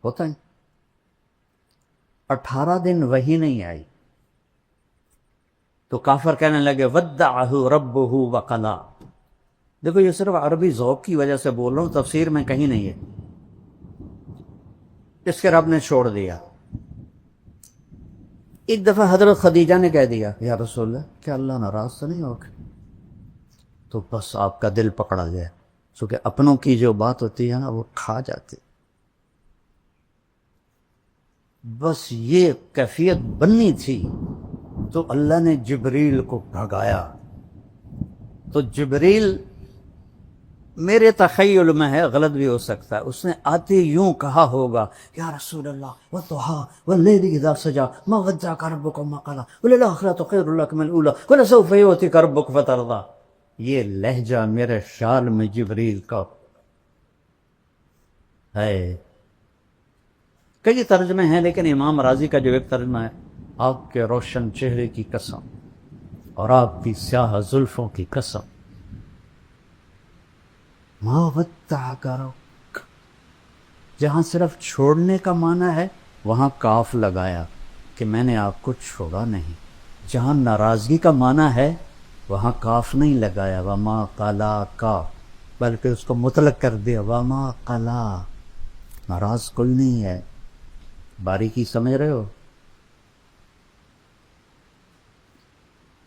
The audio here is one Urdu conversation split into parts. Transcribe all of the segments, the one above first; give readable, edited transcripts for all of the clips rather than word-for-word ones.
ہوتا ہے 18 دن وہی نہیں آئی تو کافر کہنے لگے ودعہ ربہ وقلا. دیکھو یہ صرف عربی ذوق کی وجہ سے بول رہا ہوں، تفسیر میں کہیں نہیں ہے. اس کے رب نے چھوڑ دیا. ایک دفعہ حضرت خدیجہ نے کہہ دیا یا رسول اللہ کیا اللہ ناراض تو نہیں ہوگا؟ تو بس آپ کا دل پکڑا گیا، چونکہ اپنوں کی جو بات ہوتی ہے نا وہ کھا جاتی. بس یہ کیفیت بننی تھی تو اللہ نے جبریل کو بھگایا. تو جبریل میرے تخیل میں ہے، غلط بھی ہو سکتا ہے، اس نے آتے یوں کہا ہوگا یا رسول اللہ والضحیٰ واللیل اذا سجا ما ودعک ربک وما قلی وللآخرۃ خیر لک من الاولی ولسوف یعطیک ربک فترضی. یہ لہجہ میرے خیال میں جبریل کا ہے. کئی ترجمے ہیں لیکن امام راضی کا جو ایک ترجمہ ہے، آپ کے روشن چہرے کی قسم اور آپ کی سیاہ زلفوں کی قسم ما ودعک ربک. جہاں صرف چھوڑنے کا معنی ہے وہاں کاف لگایا کہ میں نے آپ کو چھوڑا نہیں. جہاں ناراضگی کا معنی ہے وہاں کاف نہیں لگایا وما قلاک، بلکہ اس کو مطلق کر دیا وما قلا. ناراض کوئی نہیں ہے. باریکی سمجھ رہے ہو؟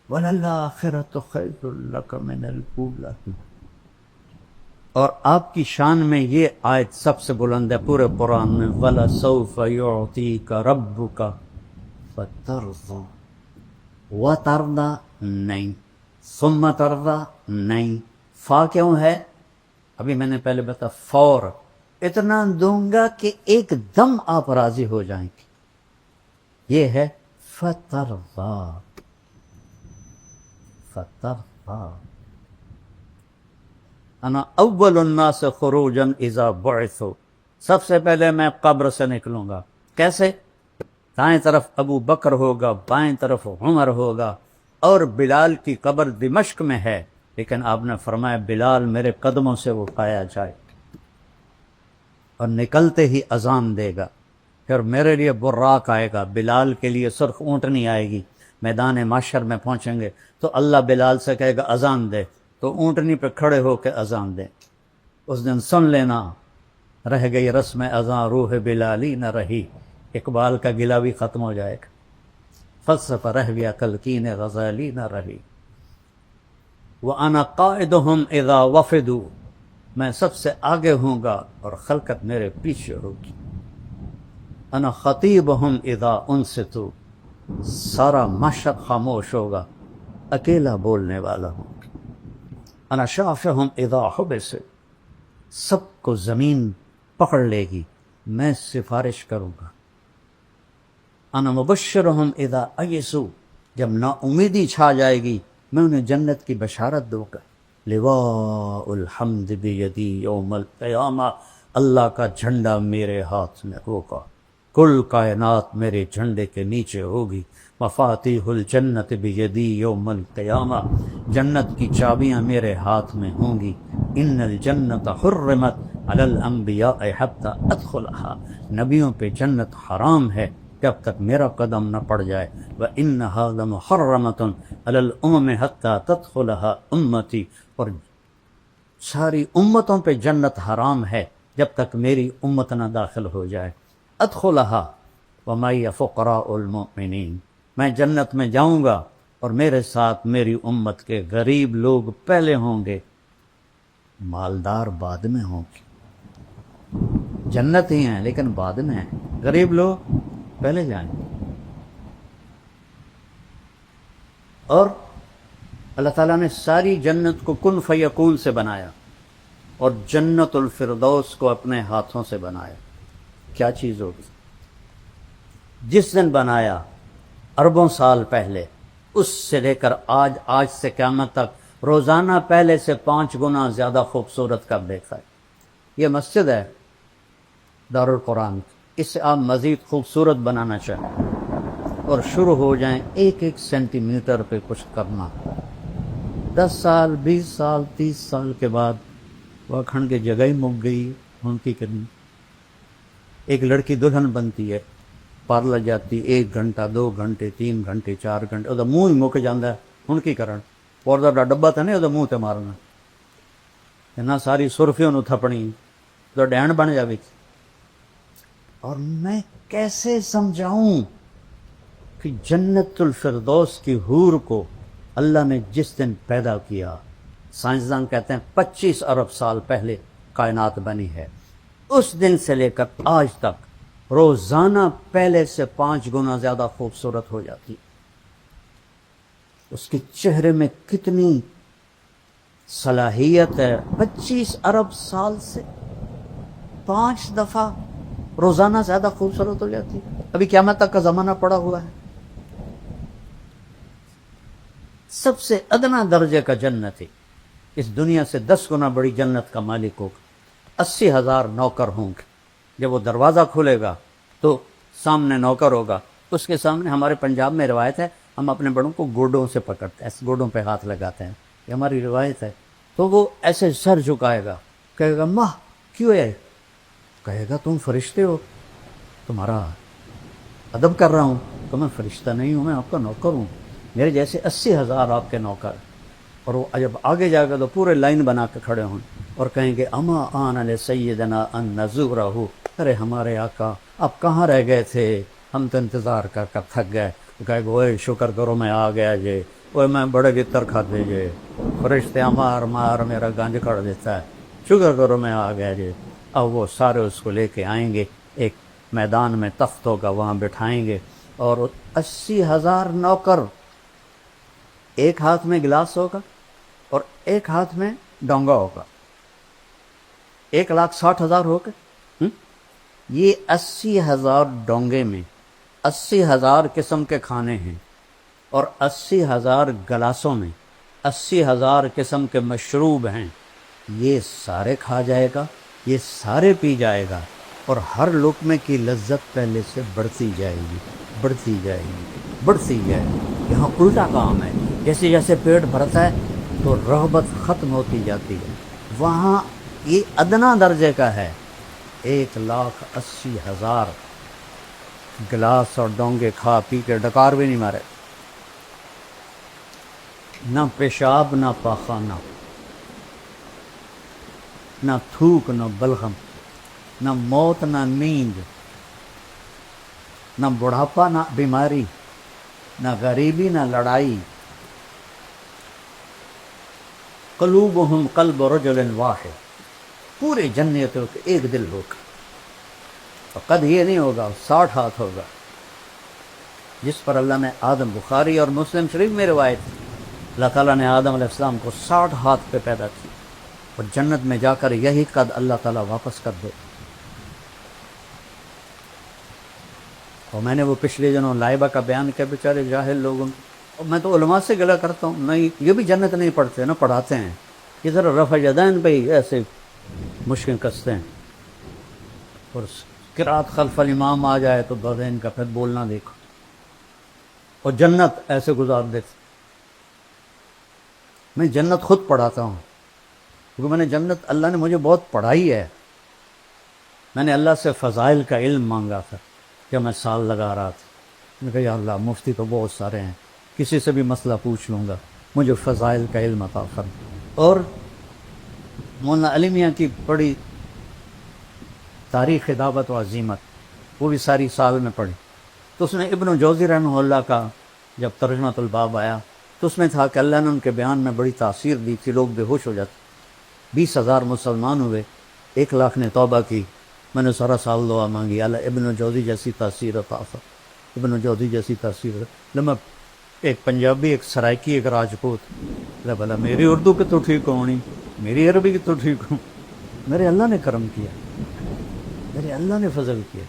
وَلَلْآخِرَةُ خَيْرٌ لَكَ مِنَ الْأُولَىٰ. اور آپ کی شان میں یہ آیت سب سے بلند ہے پورے قرآن میں، وَلَسَوْفَ يُعْطِيكَ رَبُّكَ فَتَرْضَىٰ. وَتَرْضَىٰ نہیں، ثُمَّ تَرْضَىٰ نہیں. فا کیوں ہے؟ ابھی میں نے پہلے بتا فور، اتنا دوں گا کہ ایک دم آپ راضی ہو جائیں گے. یہ ہے فَتَرْضَىٰ. فَتَرْضَىٰ. انا اول الناس خروجا اذا بعثوا. سب سے پہلے میں قبر سے نکلوں گا. کیسے؟ دائیں طرف ابو بکر ہوگا، بائیں طرف عمر ہوگا، اور بلال کی قبر دمشق میں ہے، لیکن آپ نے فرمایا بلال میرے قدموں سے اٹھایا جائے اور نکلتے ہی اذان دے گا. پھر میرے لیے براق آئے گا، بلال کے لیے سرخ اونٹنی آئے گی. میدان محشر میں پہنچیں گے تو اللہ بلال سے کہے گا اذان دے، تو اونٹنی پہ کھڑے ہو کے اذان دیں. اس دن سن لینا رہ گئی رسم اذان روح بلالی نہ رہی. اقبال کا گلہ بھی ختم ہو جائے گا. فلسفہ رہ گیا تلقین غزالی نہ رہی. وَأَنَا قَائِدُهُمْ إِذَا وَفِدُوا. میں سب سے آگے ہوں گا اور خلقت میرے پیچھے ہوگی. انا خطیبہم اذا انصتوا. سارا معاشر خاموش ہوگا، اکیلا بولنے والا ہوں. انا شافعہم اذا حبس. سب کو زمین پکڑ لے گی، میں سفارش کروں گا. انا مبشرہم اذا ایسوا. جب نا امیدی چھا جائے گی میں انہیں جنت کی بشارت دوں گا. لواء الحمد بیدی یوم القیامہ. اللہ کا جھنڈا میرے ہاتھ میں ہوگا، کل کائنات میرے جھنڈے کے نیچے ہوگی. مفاتیح الجنت بیدی یوم القیامہ. جنت کی چابیاں میرے ہاتھ میں ہوں گی. ان الجنت حرمت علی الانبیاء حتی ادخلها. نبیوں پہ جنت حرام ہے جب تک میرا قدم نہ پڑ جائے. وَإِنَّهَا لَمُحَرَّمَةٌ عَلَى الْأُمَمِ حَتَّى تَدْخُلَهَا أُمَّتِي. اور ساری امتوں پہ جنت حرام ہے جب تک میری امت نہ داخل ہو جائے. ادخلها وَمَعِيَ فُقَرَاءُ الْمُؤْمِنِينَ. میں جنت میں جاؤں گا اور میرے ساتھ میری امت کے غریب لوگ پہلے ہوں گے، مالدار بعد میں ہوں گے. جنت ہی ہیں لیکن بعد میں ہیں، غریب لوگ پہلے جائیں. اور اللہ تعالیٰ نے ساری جنت کو کن فیکون سے بنایا اور جنت الفردوس کو اپنے ہاتھوں سے بنایا. کیا چیز ہوگی؟ جس دن بنایا اربوں سال پہلے، اس سے لے کر آج سے قیامت تک روزانہ پہلے سے 5 گنا زیادہ خوبصورت کر دیکھا ہے. یہ مسجد ہے دارالقرآن، اس سے آپ مزید خوبصورت بنانا چاہیں اور شروع ہو جائیں 1 سینٹی میٹر پہ کچھ کرنا. 10 سال 20 سال 30 سال کے بعد وہ کھنڈ کی جگہ ہی مک گئی ان کی کرنی. ایک لڑکی دلہن بنتی ہے، پارلر جاتی 1 گھنٹہ 2 گھنٹے 3 گھنٹے 4 گھنٹے وہ منہ ہی مک جاتا ہے، ہن کی کرن پوردا دا ڈبا تو نہیں وہ منہ تے مارنا، نہ ساری سرفیوں نو تھپنی تو ڈین بن جاوے۔ اور میں کیسے سمجھاؤں کہ جنت الفردوس کی حور کو اللہ نے جس دن پیدا کیا، سائنسدان کہتے ہیں 25 ارب سال پہلے کائنات بنی ہے، اس دن سے لے کر آج تک روزانہ پہلے سے 5 گنا زیادہ خوبصورت ہو جاتی۔ اس کے چہرے میں کتنی صلاحیت ہے، 25 ارب سال سے 5 دفعہ روزانہ زیادہ خوبصورت ہو جاتی۔ ابھی قیامت تک کا زمانہ پڑا ہوا ہے۔ سب سے ادنا درجے کا جنت ہے، اس دنیا سے 10 گنا بڑی جنت کا مالک ہوگا، 80,000 نوکر ہوں گے۔ جب وہ دروازہ کھلے گا تو سامنے نوکر ہوگا، اس کے سامنے ہمارے پنجاب میں روایت ہے ہم اپنے بڑوں کو گوڈوں سے پکڑتے ہیں، ایسے گوڈوں پہ ہاتھ لگاتے ہیں، یہ ہماری روایت ہے۔ تو وہ ایسے سر جھکائے گا، کہے گا ماں کیوں ہے؟ کہے گا تم فرشتے ہو، تمہارا ادب کر رہا ہوں۔ تو میں فرشتہ نہیں ہوں، میں آپ کا نوکر ہوں، میرے جیسے 80,000 آپ کے نوکر۔ اور وہ جب آگے جائے گا تو پورے لائن بنا کے کھڑے ہوں اور کہیں گے اما آن علی سیدنا ان نزورہ، ارے ہمارے آقا آپ کہاں رہ گئے تھے، ہم تو انتظار کر کر تھک گئے۔ تو کہے گا اوے شکر کرو میں آ گیا جی، اوے میں بڑے گتر کھاتے جی، فرشتے مار مار میرا گنج کر دیتا ہے، شکر کرو میں آ گیا جی۔ اب وہ سارے اس کو لے کے آئیں گے، ایک میدان میں تخت ہوگا وہاں بٹھائیں گے، اور 80,000 نوکر، ایک ہاتھ میں گلاس ہوگا اور ایک ہاتھ میں ڈونگا ہوگا، 1,60,000 ہو گئے۔ یہ 80,000 ڈونگے میں 80,000 قسم کے کھانے ہیں، اور 80,000 گلاسوں میں 80,000 قسم کے مشروب ہیں۔ یہ سارے کھا جائے گا، یہ سارے پی جائے گا، اور ہر لقمے کی لذت پہلے سے بڑھتی جائے گی، بڑھتی جائے گی، بڑھتی جائے گی۔ یہاں الٹا کام ہے، جیسے جیسے پیٹ بھرتا ہے تو رغبت ختم ہوتی جاتی ہے۔ وہاں یہ ادنا درجے کا ہے، 1,80,000 گلاس اور ڈونگے کھا پی کے ڈکار بھی نہیں مارے، نہ پیشاب نہ پاخانہ، نہ تھوک نہ بلغم، نہ موت نہ نیند، نہ بڑھاپا نہ بیماری، نہ غریبی نہ لڑائی۔ قلوبہم قلب رجل واحد، پورے جنتوں کے ایک دل ہوگا۔ قد یہ نہیں ہوگا، 60 ہاتھ ہوگا، جس پر اللہ نے آدم، بخاری اور مسلم شریف میں روایت، اللہ تعالیٰ نے آدم علیہ السلام کو 60 ہاتھ پہ پیدا کیا، اور جنت میں جا کر یہی قد اللہ تعالیٰ واپس کر دے۔ اور میں نے وہ پچھلے دنوں لائبہ کا بیان کیا، بیچارے جاہل لوگوں، اور میں تو علماء سے گلہ کرتا ہوں، نہیں یہ بھی جنت نہیں پڑھتے نہ پڑھاتے ہیں، یہ ذرا رفع یدین پہ ہی ایسے مشکل کستے ہیں، اور قرات خلف الامام آ جائے تو بس ان کا پھر بولنا دیکھو، اور جنت ایسے گزار دیتے۔ میں جنت خود پڑھاتا ہوں، کیونکہ میں نے جنت، اللہ نے مجھے بہت پڑھائی ہے۔ میں نے اللہ سے فضائل کا علم مانگا تھا جب میں سال لگا رہا تھا، میں نے کہا یا اللہ مفتی تو بہت سارے ہیں، کسی سے بھی مسئلہ پوچھ لوں گا، مجھے فضائل کا علم عطا فرما۔ اور مولانا علی میاں کی بڑی تاریخ دعوت و عظیمت، وہ بھی ساری سال میں پڑھی، تو اس نے ابن جوزی رحمہ اللہ کا جب ترجمۃ الباب آیا تو اس میں تھا کہ اللہ نے ان کے بیان میں بڑی تاثیر دی تھی، لوگ بے ہوش ہو جاتے، 20,000 مسلمان ہوئے، 1,00,000 نے توبہ کی۔ میں نے سارا سال دعا مانگی، اللہ ابن جوزی جیسی تاثیر عطا فرما، ابن جوزی جیسی تاثیر۔ لما ایک پنجابی، ایک سرائکی، ایک راجپوت، اللہ بھلا میری اردو کی تو ٹھیک ہونی، میری عربی کی تو ٹھیک ہوں، میرے اللہ نے کرم کیا، میرے اللہ نے فضل کیا۔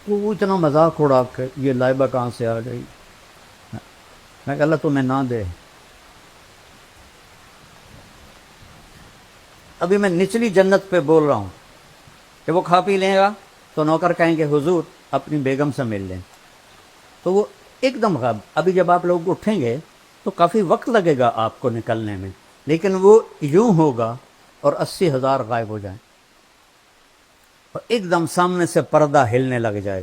وہ اتنا مذاق اڑا کے یہ لائبہ کہاں سے آ گئی، میں کہ اللہ تمہیں نہ دے۔ ابھی میں نچلی جنت پہ بول رہا ہوں کہ وہ کھا پی لے گا تو نوکر کہیں گے حضور اپنی بیگم سے مل لیں، تو وہ ایک دم غائب۔ ابھی جب آپ لوگ اٹھیں گے تو کافی وقت لگے گا آپ کو نکلنے میں، لیکن وہ یوں ہوگا اور 80,000 غائب ہو جائیں۔ اور ایک دم سامنے سے پردہ ہلنے لگ جائے،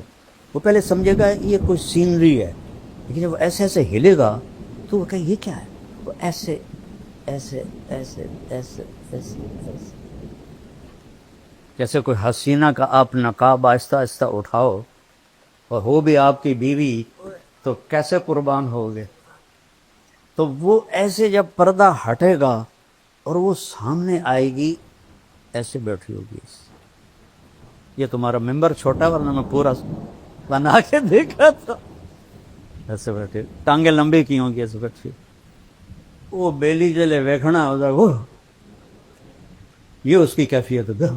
وہ پہلے سمجھے گا یہ کوئی سینری ہے، لیکن جب وہ ایسے ایسے ہلے گا تو وہ کہے یہ کیا ہے، وہ ایسے ایسے ایسے ایسے ایسے ایسے، جیسے کوئی حسینہ کا آپ نقاب آہستہ آہستہ اٹھاؤ اور ہو بھی آپ کی بیوی تو کیسے قربان ہوگے. تو وہ ایسے جب پردہ ہٹے گا اور وہ سامنے آئے گی، ایسے بیٹھی ہوگی. یہ تمہارا ممبر چھوٹا ورنہ میں پورا بنا کے دیکھا تھا. ایسے بیٹھے، ٹانگیں لمبی کی ہوں گی، ایسے بیٹھی. وہ بیلی جلے ویکھنا ادھر، وہ یہ اس کی کیفیت ہے.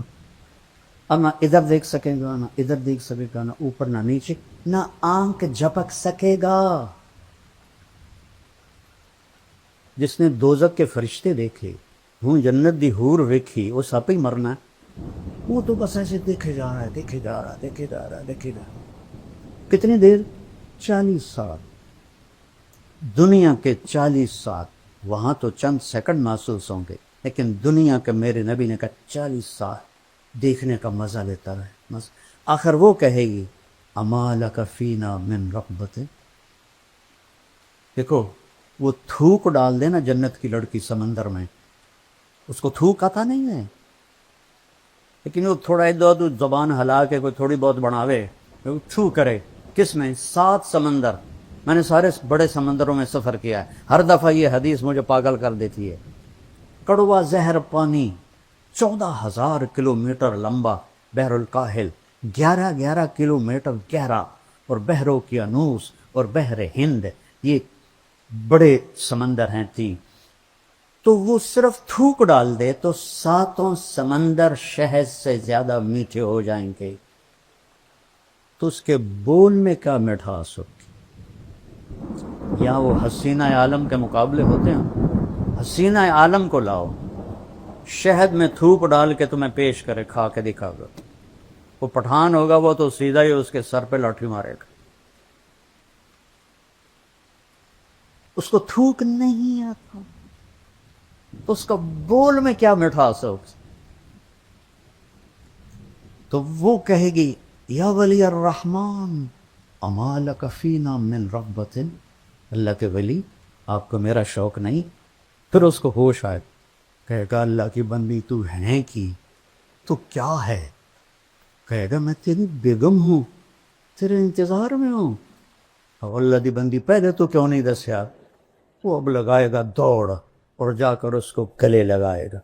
اب نہ ادھر دیکھ سکے گا، نہ ادھر دیکھ سکے گا، نہ اوپر نہ نیچے، نہ آنکھ جھپک سکے گا. جس نے دوزخ کے فرشتے دیکھے، ہوں جنت دی حور ویکھی، وہ سپ ہی مرنا ہے. وہ تو بس ایسے دیکھے جا رہا ہے، دیکھے جا رہا ہے، دیکھے جا رہا ہے، دیکھے جا رہا ہے. کتنی دیر؟ 40 سال. دنیا کے 40 سال. وہاں تو چند سیکنڈ محسوس ہوں گے، لیکن دنیا کے میرے نبی نے کہا 40 سال دیکھنے کا مزہ لیتا رہے. آخر وہ کہے گی اما لک فینا من رغبت. دیکھو وہ تھوک ڈال دے نا جنت کی لڑکی سمندر میں، اس کو تھوک آتا نہیں ہے، لیکن وہ تھوڑا ادھر زبان ہلا کے کوئی تھوڑی بہت بناوے، تھو کرے. کس میں؟ 7 سمندر. میں نے سارے بڑے سمندروں میں سفر کیا ہے، ہر دفعہ یہ حدیث مجھے پاگل کر دیتی ہے. کڑوا زہر پانی 14,000 کلومیٹر لمبا بحر الکاہل، 11 کلومیٹر گہرا، اور بحر اوقیانوس اور بحر ہند، یہ بڑے سمندر ہیں 3. تو وہ صرف تھوک ڈال دے تو 7 سمندر شہد سے زیادہ میٹھے ہو جائیں گے. تو اس کے بول میں کیا مٹھاس ہوگی. یا وہ حسینہ عالم کے مقابلے ہوتے ہیں. حسینہ عالم کو لاؤ، شہد میں تھوک ڈال کے تمہیں پیش کرے، کھا کے دکھا گا. وہ پٹھان ہوگا، وہ تو سیدھا ہی اس کے سر پہ لاٹھی مارے گا. اس کو تھوک نہیں آتا تو اس کا بول میں کیا مٹھاس ہوگی. تو وہ کہے گی یا ولی الرحمن اما لک فینا من رغبت. اللہ کے ولی، آپ کو میرا شوق نہیں. پھر اس کو ہوش آئے، کہے گا اللہ کی بندی تو ہے کی، تو کیا ہے؟ کہے گا میں تیری بیگم ہوں، تیرے انتظار میں ہوں. اللہ دی بندی پہلے تو کیوں نہیں دسیا؟ وہ اب لگائے گا دوڑ اور جا کر اس کو گلے لگائے گا.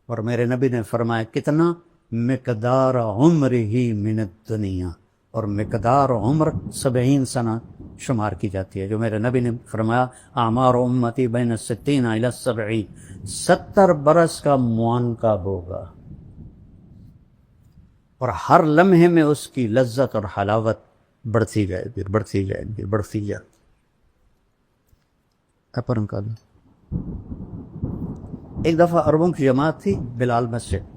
اور میرے نبی نے فرمایا کتنا؟ مقدار عمر ہی من الدنیا. اور مقدار عمر 70 سنہ شمار کی جاتی ہے، جو میرے نبی نے فرمایا اعمار امتی بین 60 الی 70. 70 برس کا معانقہ ہوگا، اور ہر لمحے میں اس کی لذت اور حلاوت بڑھتی جائے گی، بڑھتی جائے گی، بڑھتی جائے گی. اپرن کا ایک دفعہ عربوں کی جماعت تھی بلال مسجد،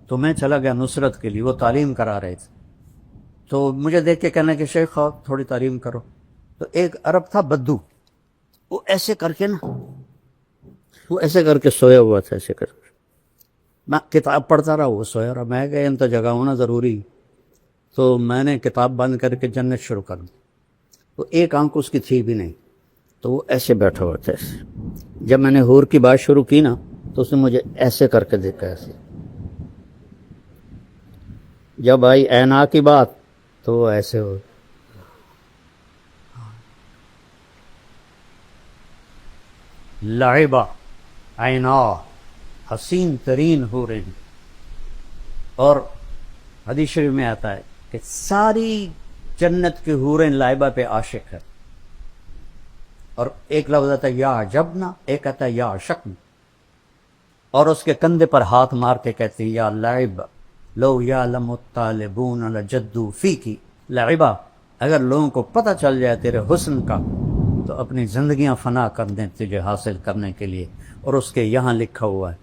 تو میں چلا گیا نصرت کے لیے. وہ تعلیم کرا رہے تھے، تو مجھے دیکھ کے کہنا کہ شیخ آپ تھوڑی تعلیم کرو. تو ایک عرب تھا بدو، وہ ایسے کر کے نا، وہ ایسے کر کے سویا ہوا تھا، ایسے کر کے. میں کتاب پڑھتا رہا، وہ سویا رہا. میں کہ ان تو جگہ ہونا ضروری. تو میں نے کتاب بند کر کے جنت شروع کر دی. تو ایک آنکھ اس کی تھی بھی نہیں، تو وہ ایسے بیٹھا ہوا تھا ایسے. جب میں نے حور کی بات شروع کی نا تو اس نے مجھے ایسے کر کے دیکھا ایسے. جب آئی اینا کی بات تو وہ ایسے ہو. لعبہ عینا، حسین ترین ہو رہی. اور حدیث شریف میں آتا ہے کہ ساری جنت کی حوریں لائبہ پہ عاشق ہے. اور ایک لفظ آتا ہے یا جبنا، ایک آتا ہے یا شکن. اور اس کے کندھے پر ہاتھ مار کے کہتی ہے یا لعب لو یعلم الطالبون لجدوا فیکی. لعبہ، اگر لوگوں کو پتہ چل جائے تیرے حسن کا تو اپنی زندگیاں فنا کر دیں تجھے حاصل کرنے کے لیے. اور اس کے یہاں لکھا ہوا ہے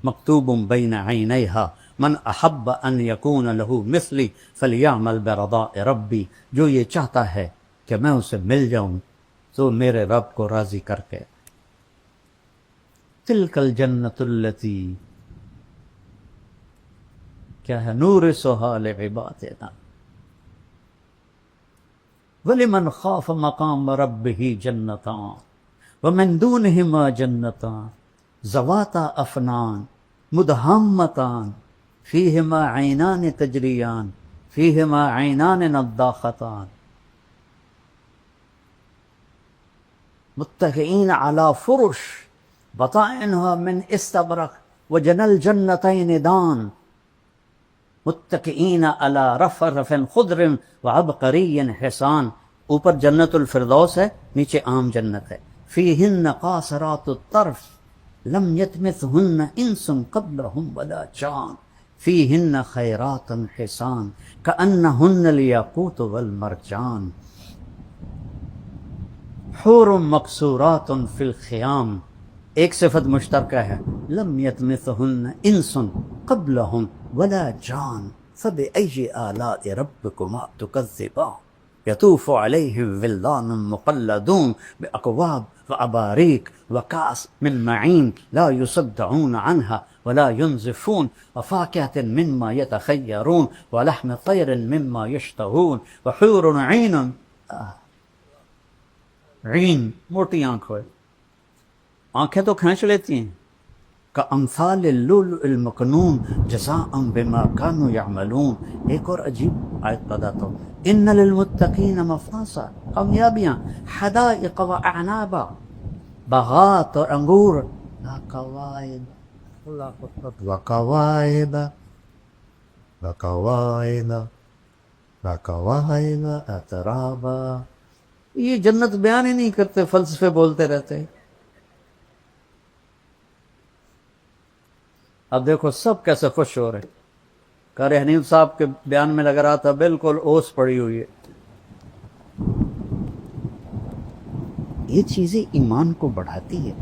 مکتوب بین عینیہا من احب ان یکون لہ مثلی فلیعمل برضاء ربی. جو یہ چاہتا ہے کہ میں اسے مل جاؤں تو میرے رب کو راضی کر کے. تلک الجنت التی، کیا ہے نورثھا لعبادنا وَلِمَنْ خَافَ مَقَامَ رَبِّهِ جَنَّتَانِ وَمِن دُونِهِمَا جَنَّتَانِ ذَوَاتَا أَفْنَانٍ مُدْهَامَّتَانِ فِيهِمَا عَيْنَانِ تَجْرِيَانِ فِيهِمَا عَيْنَانِ نَضَّاخَتَانِ متكئين على فرش بطائنها من استبرق وجنى الجنتين دان متكئين على رفرف خضر وعبقري حسان. اوپر جنت الفردوس ہے، نیچے عام جنت ہے. فيهن قاصرات الطرف لم يطمثهن انس قبلهم ولا جان فيهن خيرات حسان كأنهن الياقوت والمرجان حور مقصورات فی الخیام. ایک صفت مشترکہ ہے، لم یطمثہن انس قبلہم ولا جان فبأی آلاء ربکما تکذبان یطوف علیہم ولدان مخلدون بأکواب وأباریک وکأس من معین لا یصدعون عنها ولا ينزفون وفاکہة مما یتخیرون ولحم طیر مما یشتہون وحور عین عین موٹی آنکھ ہوئے، آنکھیں تو کھینچ لیتی ہیں. کامثال اللؤلؤ المکنون جزاء بما كانوا يعملون. ایک اور عجیب آیت بتاتا ہوں. ان للمتقین مفازا، کامیابیاں، حدائق و اعنابا، باغات اور انگور، وکواعب اترابا. یہ جنت بیان ہی نہیں کرتے، فلسفے بولتے رہتے. اب دیکھو سب کیسے خوش ہو رہے. قاری حنیف صاحب کے بیان میں لگ رہا تھا بالکل اوس پڑی ہوئی ہے. یہ چیزیں ایمان کو بڑھاتی ہے.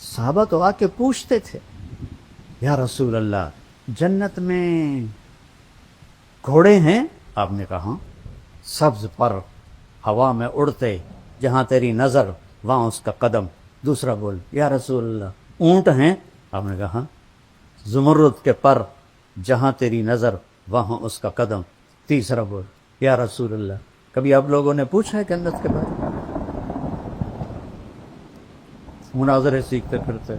صحابہ تو آ کے پوچھتے تھے، یا رسول اللہ جنت میں گھوڑے ہیں؟ آپ نے کہا سبز پر ہوا میں اڑتے، جہاں تیری نظر وہاں اس کا قدم. دوسرا بول، یا رسول اللہ اونٹ ہیں؟ آپ نے کہا زمرد کے پر، جہاں تیری نظر وہاں اس کا قدم. تیسرا بول، یا رسول اللہ کبھی آپ لوگوں نے پوچھا ہے جنت کے بارے میں؟ مناظرے سیکھتے پھرتے،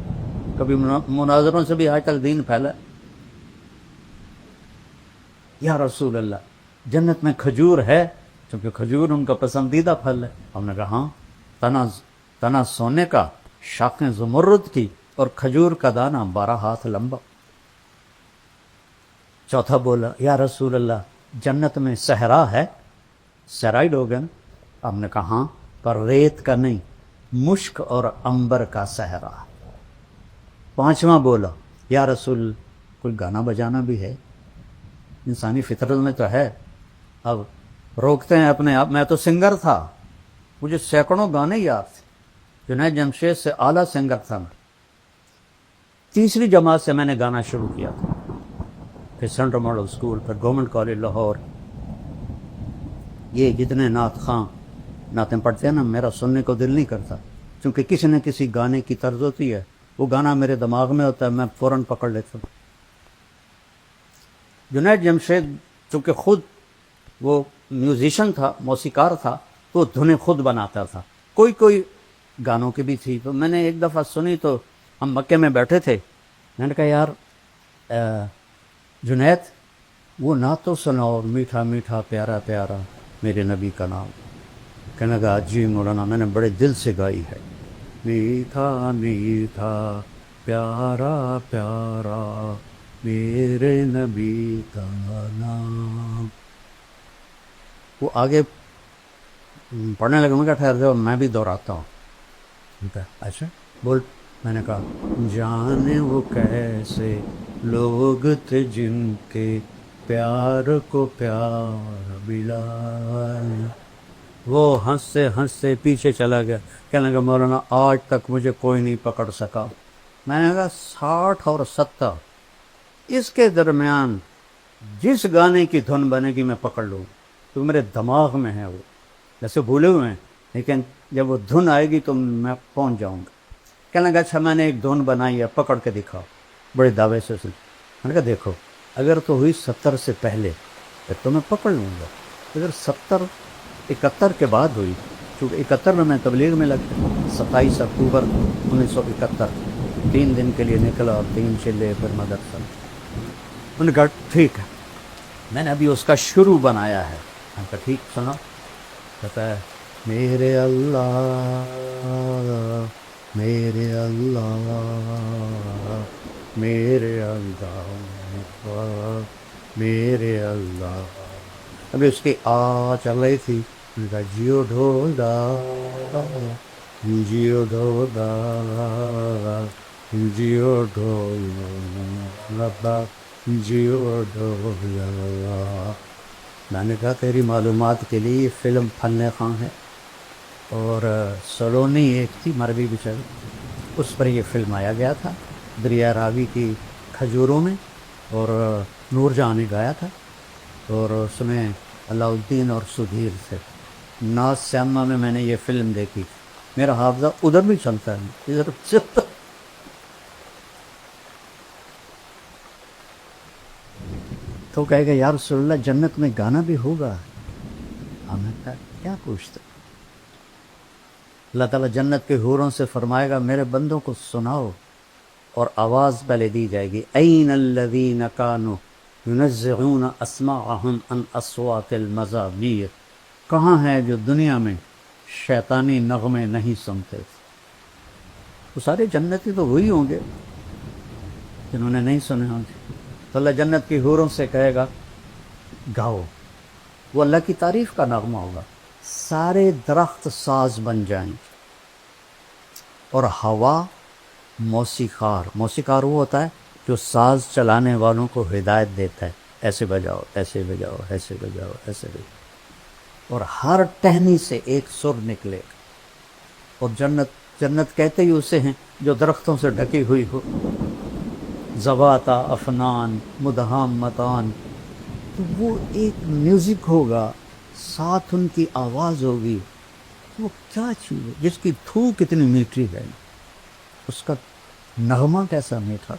کبھی مناظروں سے بھی آج تک دین پھیلا. یا رسول اللہ جنت میں کھجور ہے؟ کیونکہ کھجور ان کا پسندیدہ پھل ہے. ہم نے کہا ہاں، تنا سونے کا، شاخیں زمرد کی، اور کھجور کا دانہ 12 ہاتھ لمبا. چوتھا بولا، یا رسول اللہ جنت میں صحرا ہے؟ صحرائی لوگ ہیں. ہم نے کہا ہاں، پر ریت کا نہیں، مشک اور عنبر کا صحرا. پانچواں بولا، یا رسول کوئی گانا بجانا بھی ہے؟ انسانی فطرت میں تو ہے. اب روکتے ہیں اپنے آپ. میں تو سنگر تھا، مجھے سینکڑوں گانے یاد تھے. جنید جمشید سے اعلیٰ سنگر تھا میں. تیسری جماعت سے میں نے گانا شروع کیا تھا، پھر سینٹرل ماڈل اسکول، پھر گورنمنٹ کالج لاہور. یہ جتنے نعت خواں نعتیں پڑھتے ہیں نا، میرا سننے کو دل نہیں کرتا، کیونکہ کسی نہ کسی گانے کی طرز ہوتی ہے. وہ گانا میرے دماغ میں ہوتا ہے، میں فوراً پکڑ لیتا ہوں. جنید جمشید چونکہ خود وہ میوزیشن تھا، موسیقار تھا، تو دھنیں خود بناتا تھا. کوئی گانوں کی بھی تھی. تو میں نے ایک دفعہ سنی، تو ہم مکے میں بیٹھے تھے. میں نے کہا یار جنید وہ نعت تو سناؤ، میٹھا میٹھا پیارا پیارا میرے نبی کا نام. کہنے لگا جی مولانا میں نے بڑے دل سے گائی ہے. میٹھا میٹھا پیارا پیارا میرے نبی کا نام. وہ آگے پڑھنے لگا. میں کہا ٹھہر جاؤ، میں بھی دہراتا ہوں. اچھا بول. میں نے کہا جانے وہ کیسے لوگ تھے جن کے پیار کو پیار ملا. وہ ہنستے ہنستے پیچھے چلا گیا. کہنے لگا مولانا آج تک مجھے کوئی نہیں پکڑ سکا. میں نے کہا 60 اور 70 اس کے درمیان جس گانے کی دھن بنے گی میں پکڑ لوں. تو میرے دماغ میں ہے، وہ جیسے بھولے ہوئے ہیں، لیکن جب وہ دھن آئے گی تو میں پہنچ جاؤں گا. کہنے لگا اچھا میں نے ایک دھن بنائی ہے، پکڑ کے دکھاؤ، بڑے دعوے سے میں نے کہا دیکھو اگر تو ہوئی 70 سے پہلے پھر تو میں پکڑ لوں گا، اگر 71 کے بعد ہوئی، چونکہ 71 میں تبلیغ میں لگ گیا، 27 اکتوبر 1971 3 دن کے لیے نکلا اور 3 چلے پھر مدرسہ۔ انہوں نے کہا ٹھیک ہے، میں نے ابھی اس کا شروع بنایا ہے۔ میں نے کہا ٹھیک سنا، کہتا ہے میرے اللہ میرے اللہ میرے اللہ میرے اللہ۔ ابھی اس کی چل رہی تھی، ان کا جیو ڈھولا جیو ڈھولا جیو ڈھولا جیو ڈھولا۔ میں نے کہا تیری معلومات کے لیے یہ فلم فن خواں ہے، اور سلونی ایک تھی مروی بیچاری، اس پر یہ فلم آیا گیا تھا دریا راوی کی کھجوروں میں، اور نور جہاں نے گایا تھا، اور اس میں علاء الدین اور سدھیر سے ناز سیما میں نے یہ فلم دیکھی۔ میرا حافظہ ادھر بھی چلتا ہے، ادھر چلتا۔ تو کہے گا یا رسول اللہ جنت میں گانا بھی ہوگا؟ ہمیں کہا کیا پوچھتے؟ اللہ تعالیٰ جنت کے حوروں سے فرمائے گا میرے بندوں کو سناؤ، اور آواز پہلے دی جائے گی این الذین کانوا ینزعون اسماعهم عن اصوات المزامیر، کہاں ہیں جو دنیا میں شیطانی نغمے نہیں سنتے تھے؟ وہ سارے جنتی تو وہی ہوں گے جنہوں نے نہیں سنے ہوں گے۔ تو اللہ جنت کی حوروں سے کہے گا گاؤ، وہ اللہ کی تعریف کا نغمہ ہوگا، سارے درخت ساز بن جائیں گے، اور ہوا موسیقار وہ ہوتا ہے جو ساز چلانے والوں کو ہدایت دیتا ہے، ایسے بجاؤ ایسے بجاؤ ایسے بجاؤ ایسے بجاؤ، اور ہر ٹہنی سے ایک سر نکلے گا۔ اور جنت کہتے ہی اسے ہیں جو درختوں سے ڈھکی ہوئی ہو، ذواتا افنان مدہامتان، تو وہ ایک میوزک ہوگا، ساتھ ان کی آواز ہوگی، وہ کیا چیز ہے جس کی تھوک اتنی میٹھی ہے، اس کا نغمہ کیسا میٹھا۔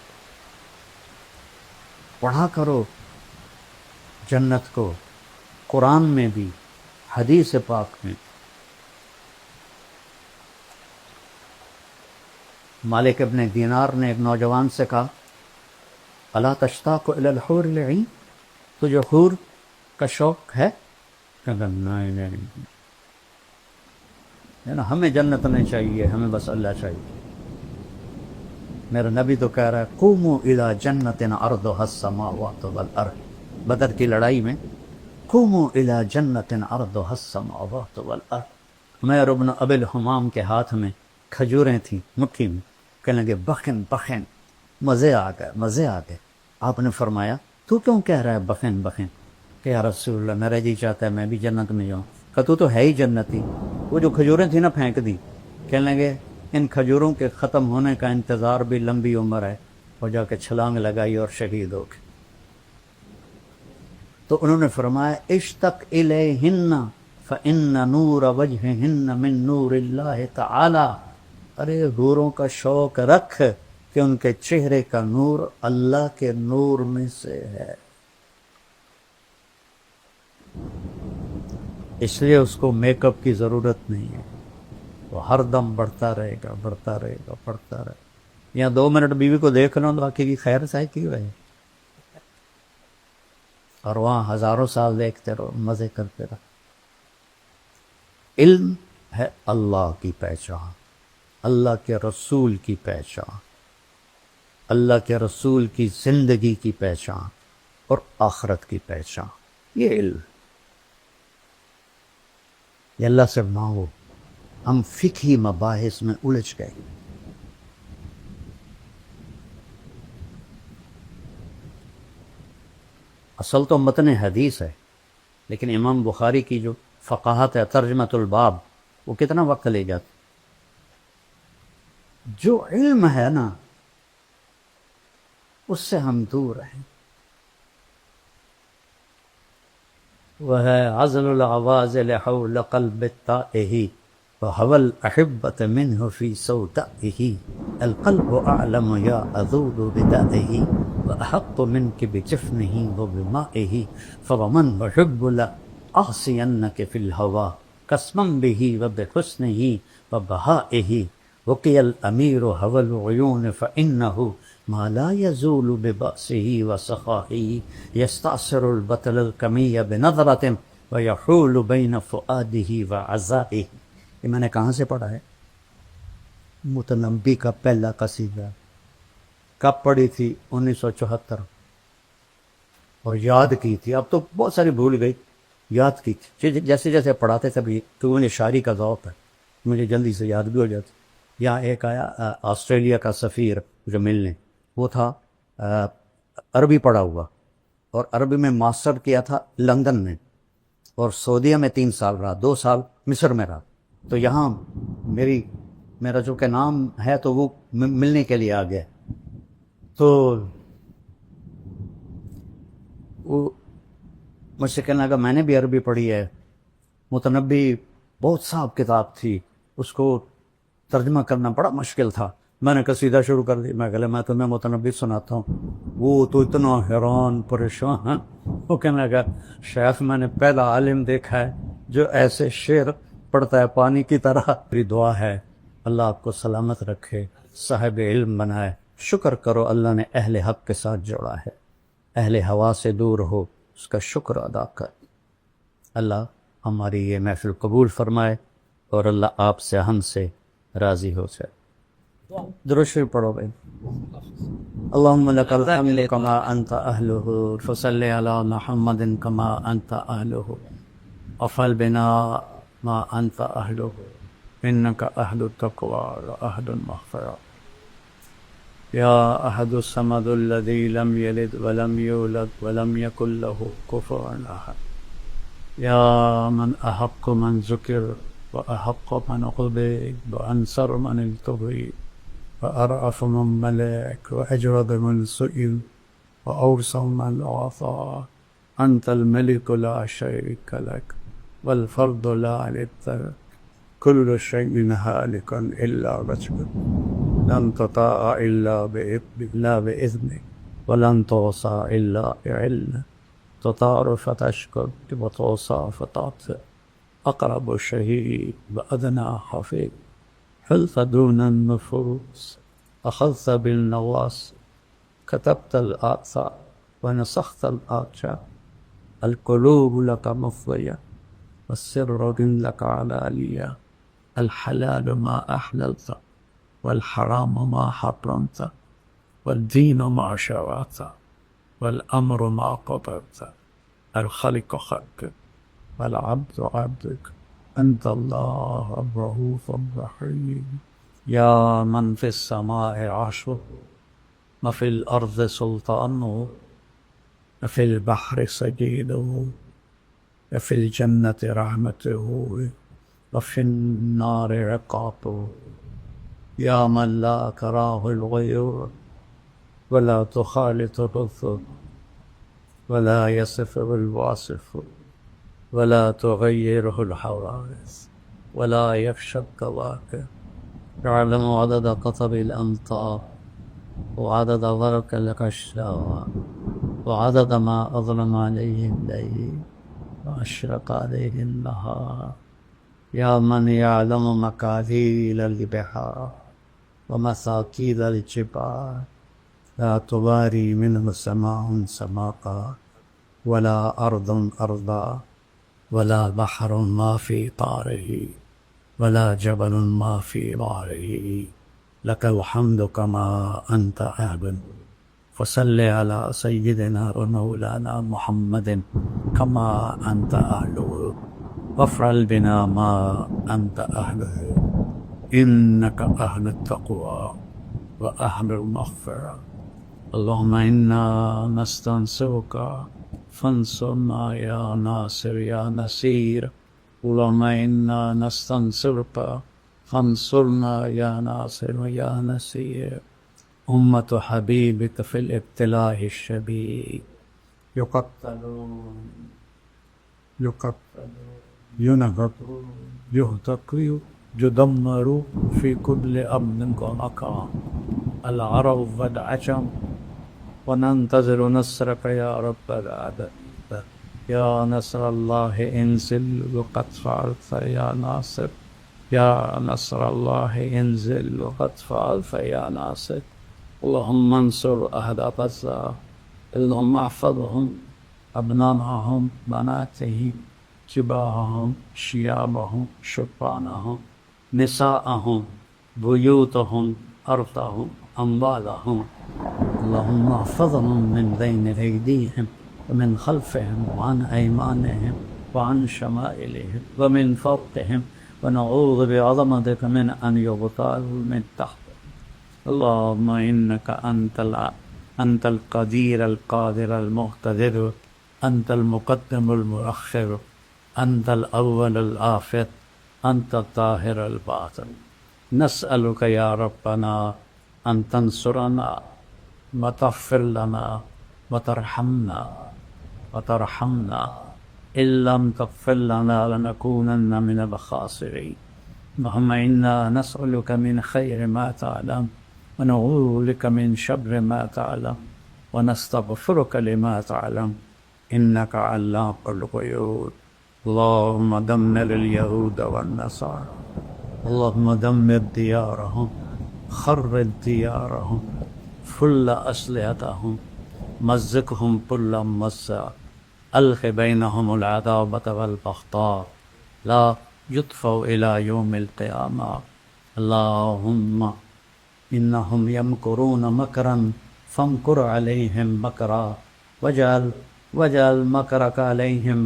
پڑھا کرو جنت کو، قرآن میں بھی حدیث پاک میں۔ مالک ابن دینار نے ایک نوجوان سے کہا الا تشتاق الی الحور العین، تجھے حور کا شوق ہے؟ کہا نہیں، ہمیں جنت نہیں چاہیے، ہمیں بس اللہ چاہیے۔ میرا نبی تو کہہ رہا ہے قوموا الی جنت عرضها السماوات والارض، بدر کی لڑائی میں قوموا الی جنت عرضها السماوات والارض، عمیر بن ابی الحمام کے ہاتھ میں کھجوریں تھیں مٹھی میں، کہنے لگے بخن بخن، مزے آ گئے۔ آپ نے فرمایا تو کیوں کہہ رہا ہے بخن بخن؟ کہ یا رسول اللہ میرا جی چاہتا ہے میں بھی جنت میں جاؤں۔ کہ تو ہے ہی جنتی۔ وہ جو کھجوریں تھیں نا پھینک دی، کہنے لگے ان کھجوروں کے ختم ہونے کا انتظار بھی لمبی عمر ہے، اور جا کے چھلانگ لگائی اور شہید ہو گئے۔ تو انہوں نے فرمایا اشتق الیہن فإن نور وجہہن من نور اللہ تعالی، ارے حوروں کا شوق رکھ کہ ان کے چہرے کا نور اللہ کے نور میں سے ہے، اس لیے اس کو میک اپ کی ضرورت نہیں ہے، وہ ہر دم بڑھتا رہے گا بڑھتا رہے گا بڑھتا رہے گا۔ یہاں 2 منٹ بیوی کو دیکھ لو تو باقی کی خیر سائے کی ہوئے، اور وہاں ہزاروں سال دیکھتے رہو، مزے کرتے رہو۔ علم ہے اللہ کی پہچان، اللہ کے رسول کی پہچان، اللہ کے رسول کی زندگی کی پہچان اور آخرت کی پہچان، یہ علم۔ یہ اللہ سے مانگو۔ ہم فقہی مباحث میں الجھ گئے، اصل تو متن حدیث ہے، لیکن امام بخاری کی جو فقاہت ہے ترجمۃ الباب، وہ کتنا وقت لے جاتی۔ جو علم ہے نا اس سے ہم دور ہیں، وہ ہے عزل العوازل حول قلب التائہ وحول احبت منہ فی سودائہ، القلب أعلم يا أذول بدائه وأحط منك بجفنه وبمائه فومن وحب لأعصينك في الهوى قسما به وبحسنه وبهائه وقي الأمير هوى العيون فإنه ما لا يزول ببأسه وسخائه يستعصر البطل الكمي بنظرة ويحول بين فؤاده وعزائه. یہ میں نے کہاں سے پڑھا ہے؟ متنبی کا پہلا قصیدہ. کب پڑھی تھی؟ 1974. اور یاد کی تھی. اب تو بہت ساری بھول گئی، یاد کی تھی. جیسے جیسے پڑھاتے تھے تو مجھے شاعری کا ذوق ہے، مجھے جلدی سے یاد بھی ہو جاتی. یہاں ایک آیا آسٹریلیا کا سفیر جو ملنے، وہ تھا عربی پڑھا ہوا، اور عربی میں ماسٹر کیا تھا لندن میں، اور سعودیہ میں 3 سال رہا، 2 سال مصر میں رہا. تو یہاں میرا جو کہ نام ہے تو وہ ملنے کے لیے آ گئے. تو وہ مجھ سے کہنے لگا میں نے بھی عربی پڑھی ہے. متنبی بہت صاحب کتاب تھی، اس کو ترجمہ کرنا بڑا مشکل تھا. میں نے قصیدہ شروع کر دی، میں کہا میں تمہیں متنبی سناتا ہوں. وہ تو اتنا حیران پریشان ہیں. وہ کہنے لگا شیخ میں نے پہلا عالم دیکھا ہے جو ایسے شعر پڑھتا ہے پانی کی طرح. میری دعا ہے اللہ آپ کو سلامت رکھے، صاحب علم بنائے. شکر کرو اللہ نے اہل حق کے ساتھ جوڑا ہے، اہل ہوا سے دور ہو اس کا شکر ادا کر. اللہ ہماری یہ محفل قبول فرمائے اور اللہ آپ سے ہم سے راضی ہو جائے. درود شریف پڑھو بھائی. اللهم لك الحمد كما أنت أهله فصل على محمد كما أنت أهله وفعل بنا ما أنت أهله إنك أهل التقوى وأهل المغفرة. يا أحد الصمد الذي لم يلد ولم يولد ولم يكن له كفوا أحد. يا من أحق من ذكر وأحق من عبد وأنصر من التغي وأرأف من ملك وأجرد من سئل وأوسع من أعطى. أنت الملك لا شريك لك والفرد لا ند، كل شيء هالك إلا وجهك، لن تطاع إلا بإذنك ولن توصى إلا بعلمك، تطار فتشكر وتوصى فتعطي، أقرب شهيد وأدنى حفيظ، حلت دون النفوس أخذت بالنواصي، كتبت الآثار ونسخت الآثار، القلوب لك مفضية والسر لك علانية، الحلال ما أحللت والحرام ما حرمت والدين ما شرعت والأمر ما قدرت، الخلق خلقك والعبد عبدك، أنت الله الرؤوف الرحيم. يا من في السماء عرشه وفي الأرض سلطانه وفي البحر سجيده وفي الجنة رحمته وفي النار عقابه. يا من لا تراه الغيور ولا تخالط الرسل ولا يصفه الواصف ولا تغيره الحوادث ولا يفشى الكواكب، يعلم عدد قطب الأمطار وعدد برق الأشجار وعدد ما أظلم عليه الليل وأشرق عليه النهار. يا من يعلم مكاثيل البحار ومساكيل الجبال، لا تباري منه سماء سماء ولا أرض أرضا ولا بحر ما في طاره ولا جبل ما في ظهره. لك الحمد كما أنت أهل، فصل على سيدنا ومولانا محمد كما أنت أهله، وافعل بنا ما أنت أهله، إنك أهل التقوى وأهل المغفرة. اللهم إنا نستنصرك فانصرنا يا ناصر يا نصير. اللهم إنا نستنصرك فانصرنا يا ناصر يا نصير. أمة حبيبك في الابتلاء الشديد يقتلون ينغضون يهتقون يدمر في كل أمن ومكان العرب والعجم وننتظر نصرك يا رب العالمين. يا نصر الله انزل وقد فعلت يا ناصر. يا نصر الله انزل وقد فعلت يا ناصر. اللهم انصر أهل غزة، اللهم احفظهم، أبنائهم، بناتهم، جباههم، شيابهم، شبانهم، نساءهم، بيوتهم، أرضهم، أموالهم. اللهم احفظهم من بين أيديهم ومن خلفهم وعن أيمانهم وعن شمائلهم ومن فوقهم، ونعوذ بعظمتك من أن يغتالوا من تحت. اللهم إنك أنت القدير القادر المقتدر، أنت المقدم المؤخر، أنت الأول الآخر، أنت الظاهر الباطن. نسألك يا ربنا أن تنصرنا وتغفر لنا وترحمنا. إن لم تغفر لنا لنكونن من الخاسرين. اللهم إنا نسألك من خير ما تعلم ونعوذ بك من شر ما تعلم ونستغفرك لما تعلم إنك علام الغيوب. اللهم دمر اليهود والنصارى، اللهم دمر ديارهم، خرب ديارهم، فل أسلحتهم، مزقهم كل ممزق، ألق بينهم العداوة والبغضاء، لا يطفئ إلى يوم القيامة. اللهم إنهم يمكرون مكرا فامكر عليهم مكرا، واجعل مكرك عليهم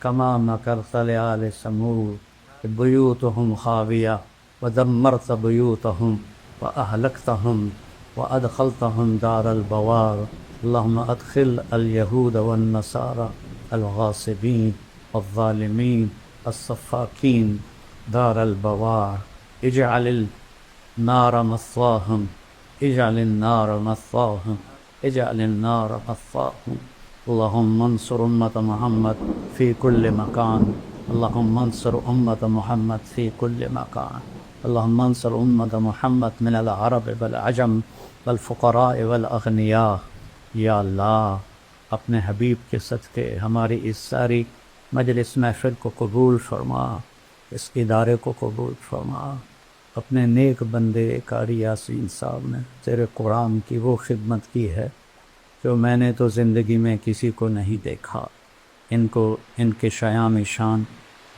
كما مكرت لآل ثمود. بيوتهم خاوية ودمرت بيوتهم وأهلكتهم وأدخلتهم دار البوار. اللهم أدخل اليهود والنصارى الغاصبين الظالمين الصفاكين دار البوار. اجعل النار مثواهم، اجعل النار مثواهم، اجعل النار مثواهم. اللهم انصر أمة محمد في كل مكان، اللهم انصر أمة محمد في كل مكان. اللهم انصر أمة محمد من العرب والعجم والفقراء والأغنیاء. یا اللہ اپنے حبیب کے صدقے ہماری اس ساری مجلس محفل کو قبول فرما، اس ادارے کو قبول فرما. اپنے نیک بندے قاری یاسین صاحب نے تیرے قرآن کی وہ خدمت کی ہے جو میں نے تو زندگی میں کسی کو نہیں دیکھا. ان کو ان کے شایان شان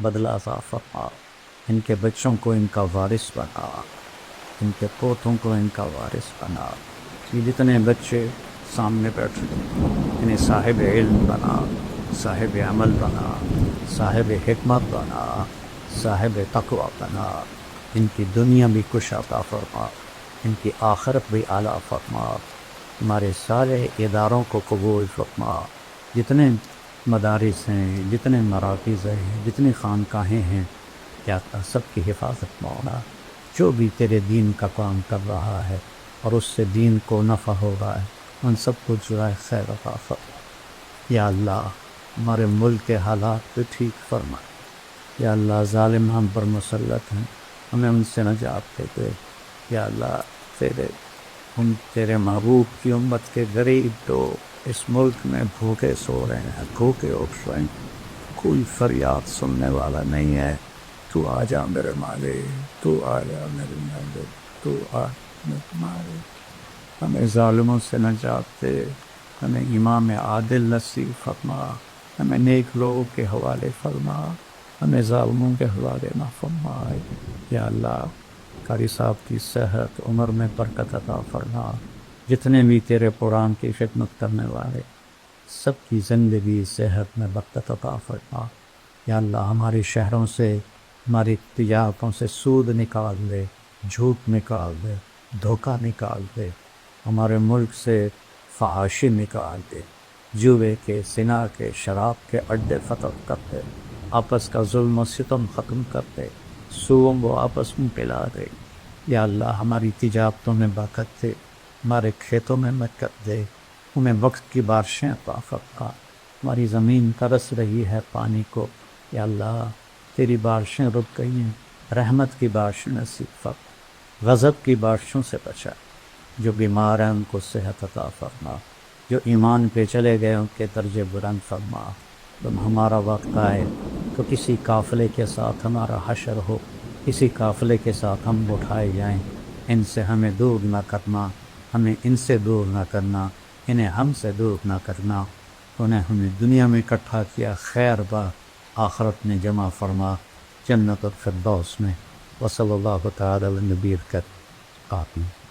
بدلہ عطا فرما، ان کے بچوں کو ان کا وارث بنا، ان کے پوتوں کو ان کا وارث بنا. یہ جتنے بچے سامنے بیٹھے انہیں صاحب علم بنا، صاحب عمل بنا، صاحب حکمت بنا، صاحب تقوی بنا. ان کی دنیا بھی خوش عطا فرما، ان کی آخرت بھی اعلیٰ فرما. ہمارے سارے اداروں کو قبول فرما. جتنے مدارس ہیں، جتنے مراکز ہیں، جتنی خانقاہیں ہیں، یا سب کی حفاظت مولا. جو بھی تیرے دین کا کام کر رہا ہے اور اس سے دین کو نفع ہو رہا ہے، ان سب کو جزائے خیر عطا فرما. یا اللہ ہمارے ملک کے حالات پہ ٹھیک فرما. یا اللہ ظالم ہم پر مسلط ہیں، ہمیں ان سے نجات دے دے. یا اللہ تیرے محبوب کی امت کے غریب تو اس ملک میں بھوکے سو رہے ہیں، بھوکے اٹھ رہے ہیں، کوئی فریاد سننے والا نہیں ہے. تو آ جا میرے مالک، تو آ جا میرے مالک، تو آ میرے مالک. ہمیں ظالموں سے نجات دے، ہمیں امام عادل نصیب فرما، ہمیں نیک لوگوں کے حوالے فرما، ہمیں ظالموں کے حوالے نہ فرمائے. یا اللہ قاری صاحب کی صحت عمر میں برکت عطا فرما. جتنے بھی تیرے قرآن کی خدمت کرنے والے سب کی زندگی صحت میں برکت عطا فرما. یا اللہ ہمارے شہروں سے، ہماری تجارتوں سے سود نکال دے، جھوٹ نکال دے، دھوکہ نکال دے. ہمارے ملک سے فحاشی نکال دے، جوے کے، زنا کے، شراب کے اڈے ختم کر دے. آپس کا ظلم و ستم ختم کر دے، سوؤں کو آپس میں پلا دے. یا اللہ ہماری تجارتوں میں برکت دے، ہمارے کھیتوں میں برکت دے، ہمیں وقت کی بارشیں عطا فرما. ہماری زمین ترس رہی ہے پانی کو. یا اللہ تیری بارشیں رک گئی ہیں، رحمت کی بارش نصیب فرما، غضب کی بارشوں سے بچا، جو بیمار ہیں ان کو صحت عطا فرما، جو ایمان پہ چلے گئے ان کے درجے بلند فرما۔ تم ہمارا وقت آئے تو کسی قافلے کے ساتھ ہمارا حشر ہو، کسی قافلے کے ساتھ ہم اٹھائے جائیں، ان سے ہمیں دور نہ کرنا، ہمیں ان سے دور نہ کرنا، انہیں ہم سے دور نہ کرنا۔ انہیں ہمیں دنیا میں اکٹھا کیا، خیر با آخرت میں جمع فرما، جنت الفردوس میں۔ وصلی اللہ تعالی علی نبی الکریم۔ آمین۔